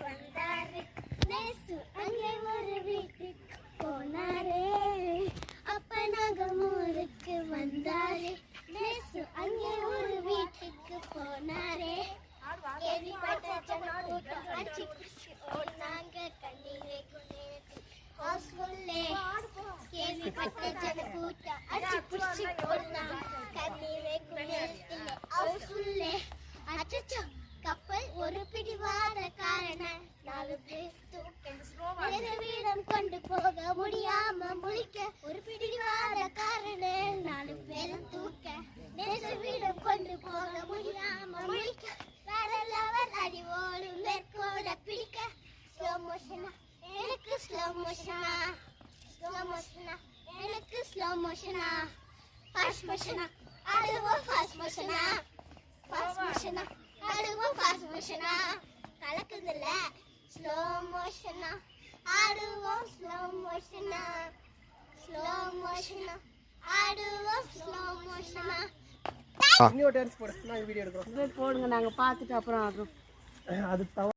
வந்தாரு நேசு அங்கே ஒரு வீட்டுக்கு போனாரே அப்ப நாங்க ஊருக்கு வந்தாரு நேசு அங்கே ஒரு வீட்டுக்கு போனாரே கேள்விப்பட்ட ஜனம் கூட்டம் அடிச்சு பிடிச்சு ஓடுனாங்க கண்ணீரை குளிர்ந்து ஹவுஸ்ஃபுல்லே கேள்விப்பட்ட ஜனம் கூட்டம் அடிச்சு பிடிச்சு ஓடுனாங்க கண்ணீரை குளிர்ந்து ஹவுஸ்ஃபுல்லே அச்சச்சோ கப்பல் ஒரு பிடிவாத காரணம் 4 பேர் தூக்க வீடம் கொண்டு போக முடியாம முழிக்க ஒரு பிடிவாத காரணம் 4 பேர் தூக்க நேச வீடம் கொண்டு போக முடியாம முழிக்க வேற லெவல் அடி ஓடும் மேற்கோட பிடிக்க ஸ்லோ மோஷனா எனக்கு ஸ்லோ மோஷனா எனக்கு ஸ்லோ மோஷனா ஃபாஸ்ட் மோஷனா அதுவும் ஃபாஸ்ட் மோஷனா ஆடுவோம் ஃபாஸ்ட் மோஷனா கலக்குதுல ஸ்லோ மோஷனா ஆடுவோம் ஸ்லோ மோஷனா ஆடுவோம் ஸ்லோ மோஷனா இன்னொரு டான்ஸ் போடு நான் வீடியோ எடுக்கிறோம் போடுங்க நாங்க பார்த்துட்டு அப்புறம் ஆடுறோம் அது